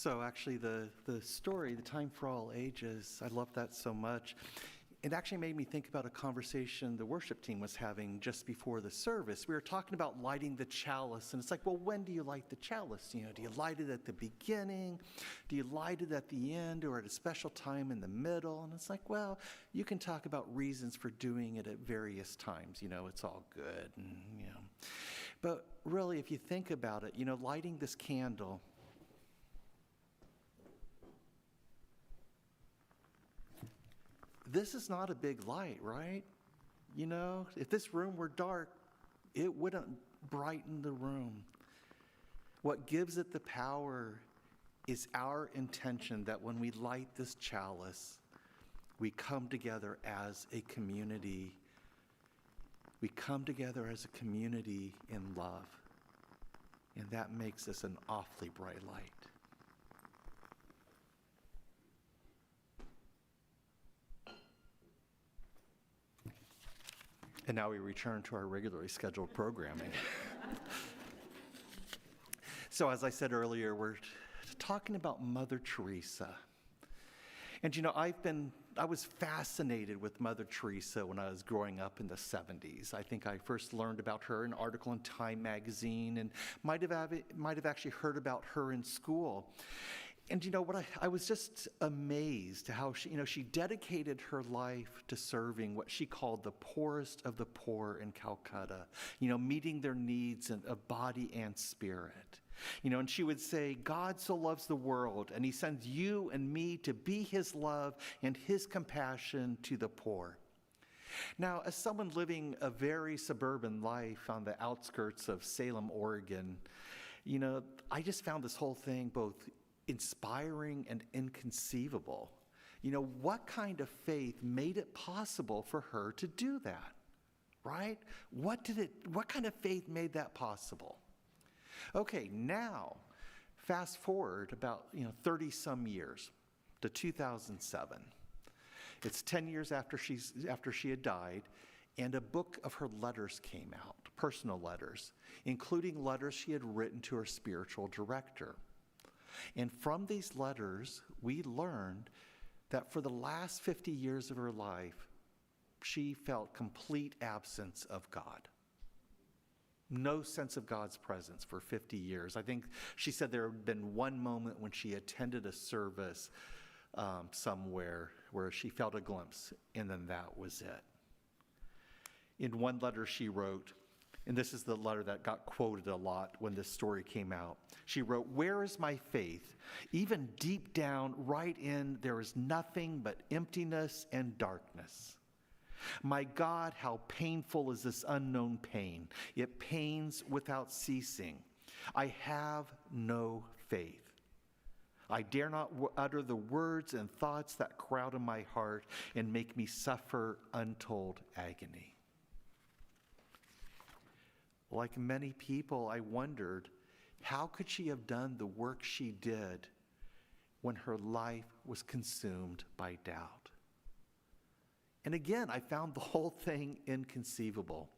So actually the story, The Time for All Ages, I love that so much. It actually made me think about a conversation the worship team was having just before the service. We were talking about lighting the chalice, and it's like, well, when do you light the chalice? You know, do you light it at the beginning? Do you light it at the end or at a special time in the middle? And it's like, well, you can talk about reasons for doing it at various times. You know, it's all good, and, you know. But really, if you think about it, you know, lighting this candle, this is not a big light, right? You know, if this room were dark, it wouldn't brighten the room. What gives it the power is our intention that when we light this chalice, we come together as a community. We come together as a community in love. And that makes us an awfully bright light. And now we return to our regularly scheduled programming. So as I said earlier, we're talking about Mother Teresa. And you know, I was fascinated with Mother Teresa when I was growing up in the 70s. I think I first learned about her in an article in Time magazine and might have actually heard about her in school. And you know what, I was just amazed how she dedicated her life to serving what she called the poorest of the poor in Calcutta, you know, meeting their needs of body and spirit. You know, and she would say, God so loves the world, and he sends you and me to be his love and his compassion to the poor. Now, as someone living a very suburban life on the outskirts of Salem, Oregon, you know, I just found this whole thing both inspiring and inconceivable. You know, what kind of faith made it possible for her to do that, right? What kind of faith made that possible? Okay, now, fast forward about 30 some years to 2007. It's 10 years after she had died, and a book of her letters came out, personal letters, including letters she had written to her spiritual director. And from these letters, we learned that for the last 50 years of her life, she felt complete absence of God. No sense of God's presence for 50 years. I think she said there had been one moment when she attended a service somewhere where she felt a glimpse, and then that was it. In one letter she wrote, and this is the letter that got quoted a lot when this story came out. She wrote, "Where is my faith? Even deep down, right in, there is nothing but emptiness and darkness. My God, how painful is this unknown pain. It pains without ceasing. I have no faith. I dare not utter the words and thoughts that crowd in my heart and make me suffer untold agony." Like many people, I wondered, how could she have done the work she did when her life was consumed by doubt? And again, I found the whole thing inconceivable.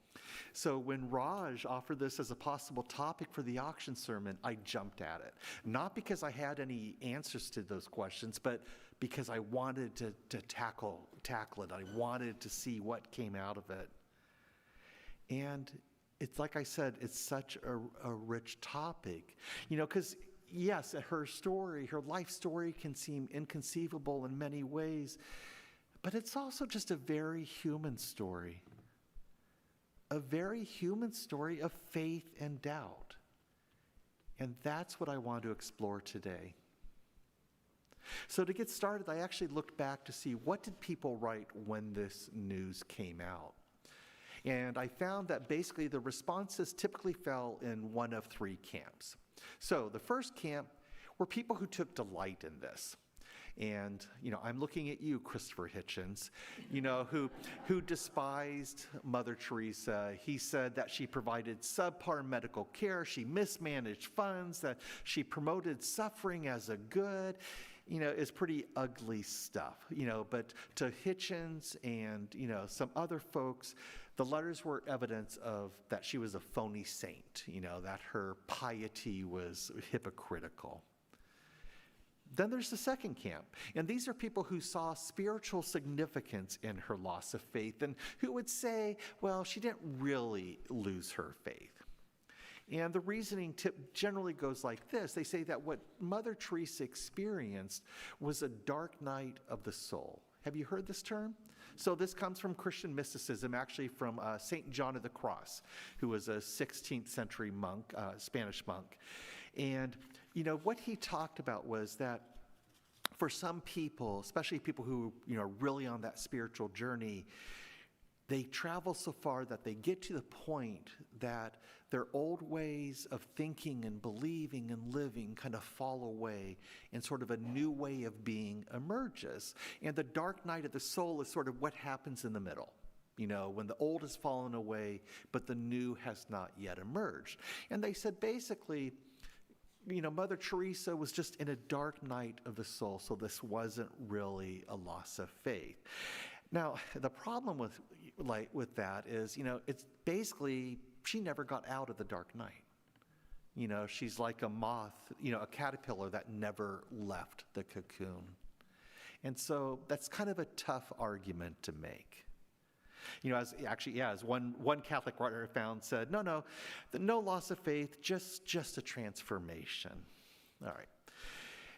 So when Raj offered this as a possible topic for the auction sermon, I jumped at it. Not because I had any answers to those questions, but because I wanted to tackle it. I wanted to see what came out of it. And it's like I said, it's such a rich topic. You know, because yes, her story, her life story can seem inconceivable in many ways, but it's also just a very human story. A very human story of faith and doubt. And that's what I want to explore today. So to get started, I actually looked back to see what did people write when this news came out. And I found that basically the responses typically fell in one of three camps. So the first camp were people who took delight in this. And, you know, I'm looking at you, Christopher Hitchens, you know, who despised Mother Teresa. He said that she provided subpar medical care, she mismanaged funds, that she promoted suffering as a good. You know, it's pretty ugly stuff, you know, but to Hitchens and, you know, some other folks, the letters were evidence of that she was a phony saint, you know, that her piety was hypocritical. Then there's the second camp, and these are people who saw spiritual significance in her loss of faith and who would say, well, she didn't really lose her faith. And the reasoning generally goes like this. They say that what Mother Teresa experienced was a dark night of the soul. Have you heard this term? So this comes from Christian mysticism, actually from St. John of the Cross, who was a 16th century monk, Spanish monk. And, what he talked about was that for some people, especially people who, are really on that spiritual journey, they travel so far that they get to the point that their old ways of thinking and believing and living kind of fall away and sort of a new way of being emerges. And the dark night of the soul is sort of what happens in the middle. When the old has fallen away, but the new has not yet emerged. And they said basically, Mother Teresa was just in a dark night of the soul, so this wasn't really a loss of faith. Now, the problem with that is, it's basically she never got out of the dark night. She's like a moth, a caterpillar that never left the cocoon. And so that's kind of a tough argument to make. As one Catholic writer I found said, no loss of faith, just a transformation. All right.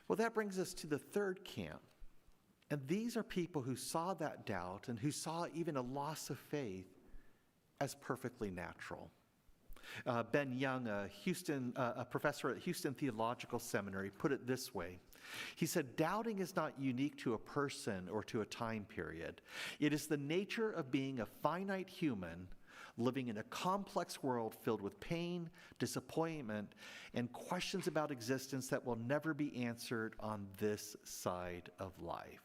Well, that brings us to the third camp. And these are people who saw that doubt and who saw even a loss of faith as perfectly natural. Ben Young, a professor at Houston Theological Seminary, put it this way. He said, doubting is not unique to a person or to a time period. It is the nature of being a finite human living in a complex world filled with pain, disappointment, and questions about existence that will never be answered on this side of life.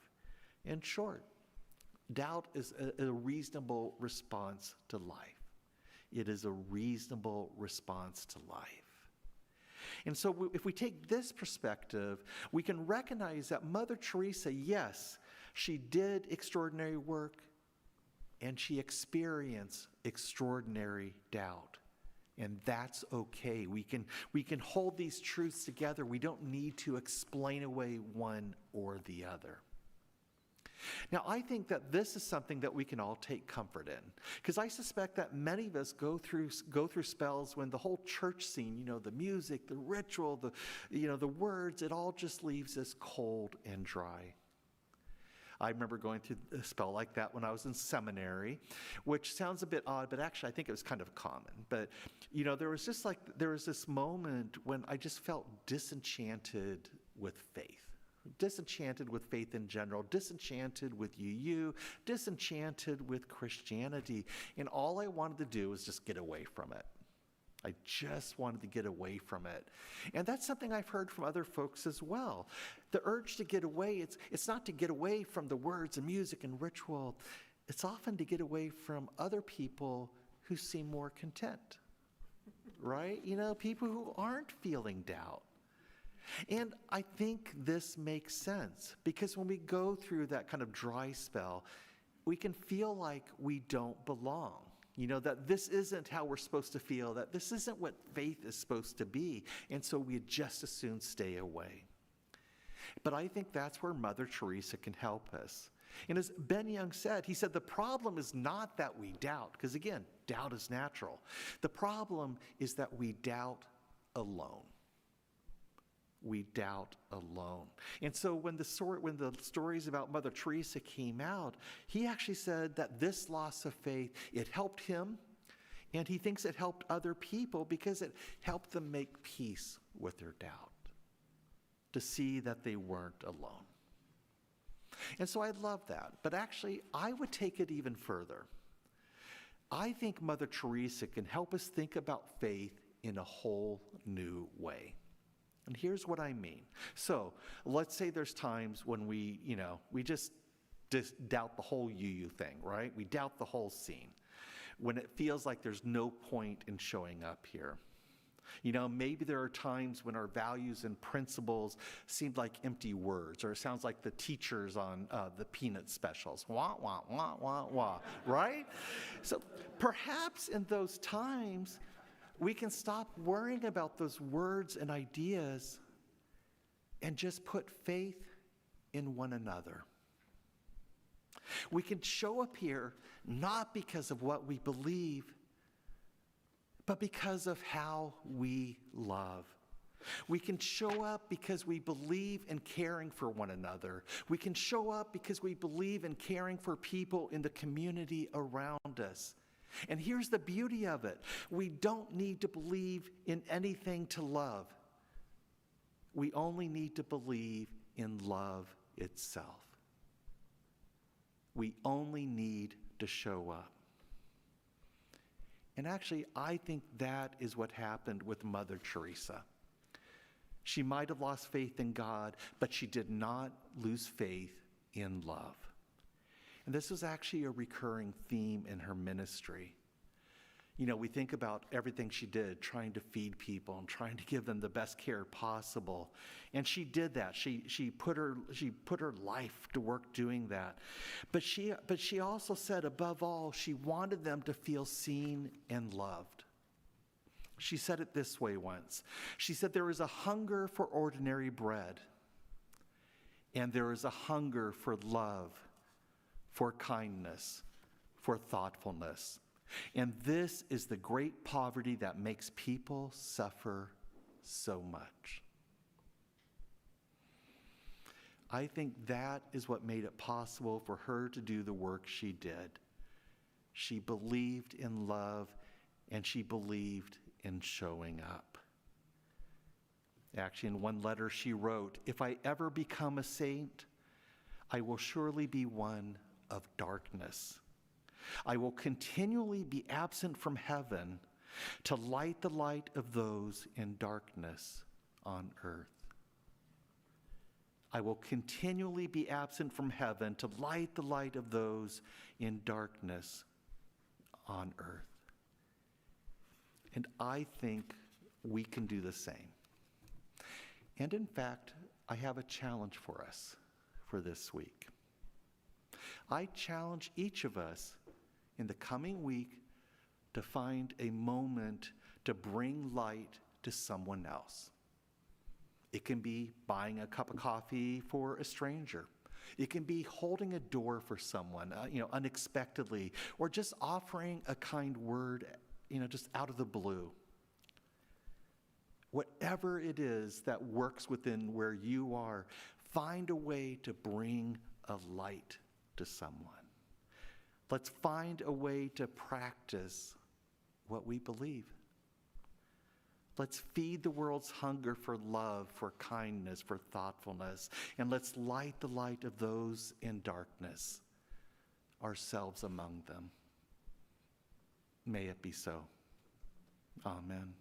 In short, doubt is a reasonable response to life. It is a reasonable response to life. And so if we take this perspective, we can recognize that Mother Teresa, yes, she did extraordinary work and she experienced extraordinary doubt. And that's okay. We can hold these truths together. We don't need to explain away one or the other. Now, I think that this is something that we can all take comfort in, because I suspect that many of us go through spells when the whole church scene, the music, the ritual, the words, it all just leaves us cold and dry. I remember going through a spell like that when I was in seminary, which sounds a bit odd, but actually I think it was kind of common. But, there was this moment when I just felt disenchanted with faith. Disenchanted with faith in general, disenchanted with UU, disenchanted with Christianity. And all I wanted to do was just get away from it. I just wanted to get away from it. And that's something I've heard from other folks as well. The urge to get away, it's not to get away from the words and music and ritual. It's often to get away from other people who seem more content, right? People who aren't feeling doubt. And I think this makes sense because when we go through that kind of dry spell, we can feel like we don't belong. That this isn't how we're supposed to feel, that this isn't what faith is supposed to be. And so we just as soon stay away. But I think that's where Mother Teresa can help us. And as Ben Young said, he said the problem is not that we doubt, because again, doubt is natural. The problem is that we doubt alone. We doubt alone. And so when the stories about Mother Teresa came out, he actually said that this loss of faith, it helped him, and he thinks it helped other people because it helped them make peace with their doubt, to see that they weren't alone. And so I love that. But actually, I would take it even further. I think Mother Teresa can help us think about faith in a whole new way. And here's what I mean. So let's say there's times when we just doubt the whole UU thing, right? We doubt the whole scene. When it feels like there's no point in showing up here. Maybe there are times when our values and principles seem like empty words, or it sounds like the teachers on the Peanut specials. Wah, wah, wah, wah, wah, right? So perhaps in those times, we can stop worrying about those words and ideas and just put faith in one another. We can show up here not because of what we believe, but because of how we love. We can show up because we believe in caring for one another. We can show up because we believe in caring for people in the community around us. And here's the beauty of it. We don't need to believe in anything to love. We only need to believe in love itself. We only need to show up. And actually, I think that is what happened with Mother Teresa. She might have lost faith in God, but she did not lose faith in love. And this was actually a recurring theme in her ministry. You know, we think about everything she did, trying to feed people and trying to give them the best care possible. And she did that. She put her life to work doing that. But she also said, above all, she wanted them to feel seen and loved. She said it this way once. She said, there is a hunger for ordinary bread, and there is a hunger for love, for kindness, for thoughtfulness. And this is the great poverty that makes people suffer so much. I think that is what made it possible for her to do the work she did. She believed in love, and she believed in showing up. Actually, in one letter she wrote, if I ever become a saint, I will surely be one of darkness. I will continually be absent from heaven to light the light of those in darkness on earth. I will continually be absent from heaven to light the light of those in darkness on earth. And I think we can do the same. And in fact, I have a challenge for us for this week. I challenge each of us in the coming week to find a moment to bring light to someone else. It can be buying a cup of coffee for a stranger. It can be holding a door for someone, unexpectedly, or just offering a kind word, just out of the blue. Whatever it is that works within where you are, find a way to bring a light to someone. Let's find a way to practice what we believe. Let's feed the world's hunger for love, for kindness, for thoughtfulness, and let's light the light of those in darkness, ourselves among them. May it be so. Amen.